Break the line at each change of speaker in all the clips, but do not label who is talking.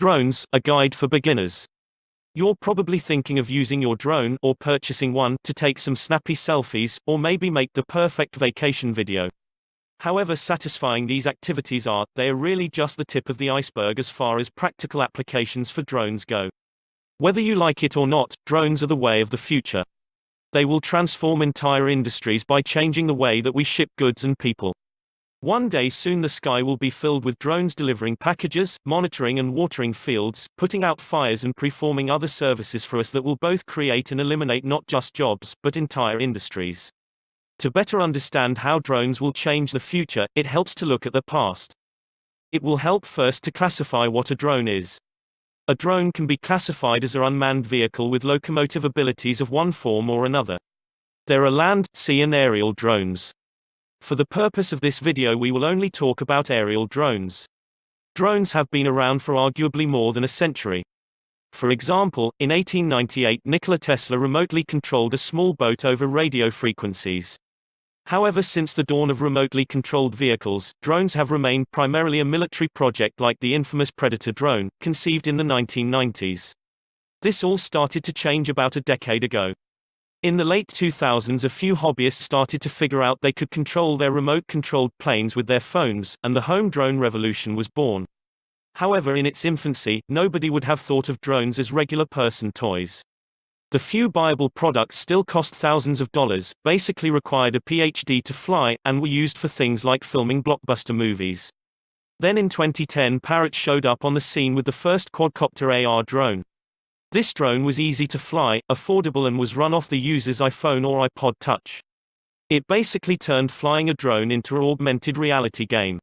Drones, a guide for beginners. You're probably thinking of using your drone or purchasing one to take some snappy selfies, or maybe make the perfect vacation video. However satisfying these activities are, they are really just the tip of the iceberg as far as practical applications for drones go. Whether you like it or not, drones are the way of the future. They will transform entire industries by changing the way that we ship goods and people. One day soon the sky will be filled with drones delivering packages, monitoring and watering fields, putting out fires and performing other services for us that will both create and eliminate not just jobs, but entire industries. To better understand how drones will change the future, it helps to look at the past. It will help first to classify what a drone is. A drone can be classified as an unmanned vehicle with locomotive abilities of one form or another. There are land, sea and aerial drones. For the purpose of this video we will only talk about aerial drones. Drones have been around for arguably more than a century. For example, in 1898 Nikola Tesla remotely controlled a small boat over radio frequencies. However, since the dawn of remotely controlled vehicles, drones have remained primarily a military project like the infamous Predator drone, conceived in the 1990s. This all started to change about a decade ago. In the late 2000s a few hobbyists started to figure out they could control their remote-controlled planes with their phones, and the home drone revolution was born. However, in its infancy, nobody would have thought of drones as regular person toys. The few viable products still cost thousands of dollars, basically required a PhD to fly, and were used for things like filming blockbuster movies. Then in 2010 Parrot showed up on the scene with the first quadcopter AR drone. This drone was easy to fly, affordable and was run off the user's iPhone or iPod Touch. It basically turned flying a drone into an augmented reality game.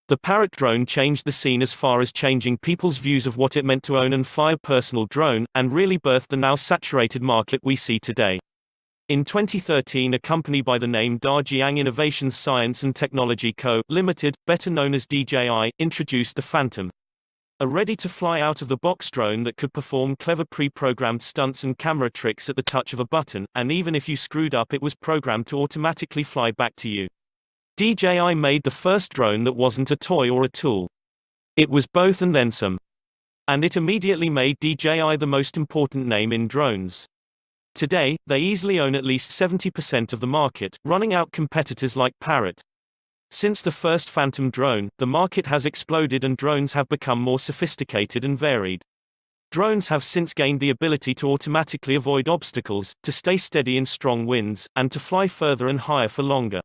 The Parrot drone changed the scene as far as changing people's views of what it meant to own and fly a personal drone, and really birthed the now saturated market we see today. In 2013 a company by the name Dajiang Innovations Science and Technology Co., Limited, better known as DJI, introduced the Phantom. A ready-to-fly out-of-the-box drone that could perform clever pre-programmed stunts and camera tricks at the touch of a button, and even if you screwed up it was programmed to automatically fly back to you. DJI made the first drone that wasn't a toy or a tool. It was both and then some. And it immediately made DJI the most important name in drones. Today, they easily own at least 70% of the market, running out competitors like Parrot. Since the first Phantom drone, the market has exploded and drones have become more sophisticated and varied. Drones have since gained the ability to automatically avoid obstacles, to stay steady in strong winds, and to fly further and higher for longer.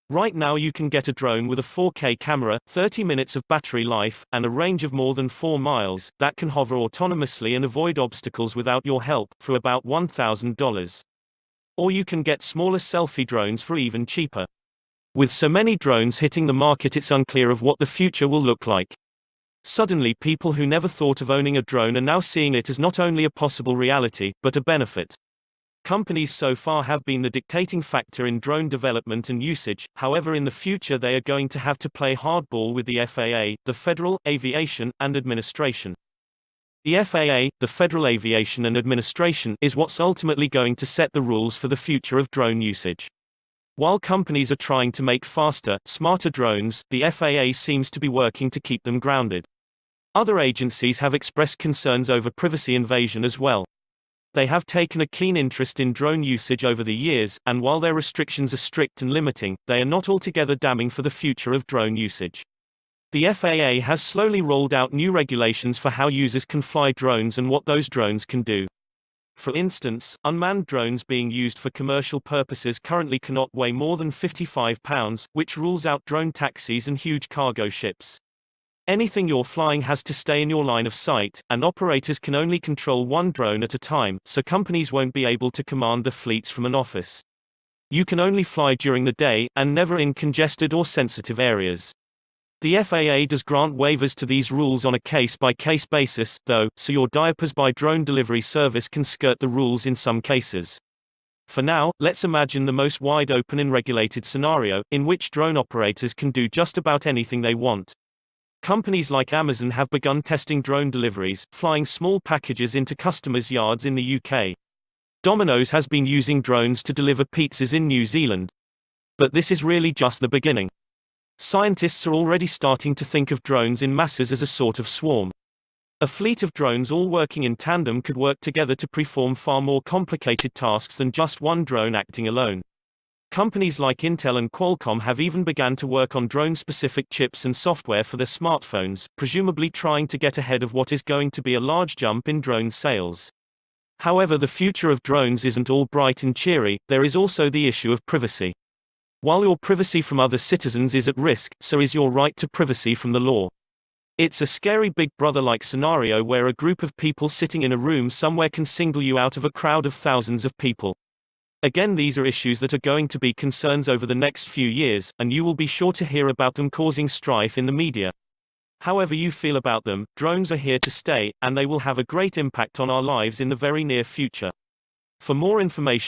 Right now you can get a drone with a 4K camera, 30 minutes of battery life, and a range of more than 4 miles, that can hover autonomously and avoid obstacles without your help, for about $1,000. Or you can get smaller selfie drones for even cheaper. With so many drones hitting the market it's unclear of what the future will look like. Suddenly people who never thought of owning a drone are now seeing it as not only a possible reality, but a benefit. Companies so far have been the dictating factor in drone development and usage, however in the future they are going to have to play hardball with the FAA, the Federal Aviation and Administration. The FAA, the Federal Aviation and Administration, is what's ultimately going to set the rules for the future of drone usage. While companies are trying to make faster, smarter drones, the FAA seems to be working to keep them grounded. Other agencies have expressed concerns over privacy invasion as well. They have taken a keen interest in drone usage over the years, and while their restrictions are strict and limiting, they are not altogether damning for the future of drone usage. The FAA has slowly rolled out new regulations for how users can fly drones and what those drones can do. For instance, unmanned drones being used for commercial purposes currently cannot weigh more than 55 pounds, which rules out drone taxis and huge cargo ships. Anything you're flying has to stay in your line of sight, and operators can only control one drone at a time, so companies won't be able to command the fleets from an office. You can only fly during the day, and never in congested or sensitive areas. The FAA does grant waivers to these rules on a case-by-case basis, though, so your diapers by drone delivery service can skirt the rules in some cases. For now, let's imagine the most wide-open and regulated scenario, in which drone operators can do just about anything they want. Companies like Amazon have begun testing drone deliveries, flying small packages into customers' yards in the UK. Domino's has been using drones to deliver pizzas in New Zealand. But this is really just the beginning. Scientists are already starting to think of drones in masses as a sort of swarm. A fleet of drones all working in tandem could work together to perform far more complicated tasks than just one drone acting alone. Companies like Intel and Qualcomm have even begun to work on drone-specific chips and software for their smartphones, presumably trying to get ahead of what is going to be a large jump in drone sales. However, the future of drones isn't all bright and cheery. There is also the issue of privacy. While your privacy from other citizens is at risk, so is your right to privacy from the law. It's a scary Big Brother-like scenario where a group of people sitting in a room somewhere can single you out of a crowd of thousands of people. Again, these are issues that are going to be concerns over the next few years, and you will be sure to hear about them causing strife in the media. However you feel about them, drones are here to stay, and they will have a great impact on our lives in the very near future. For more information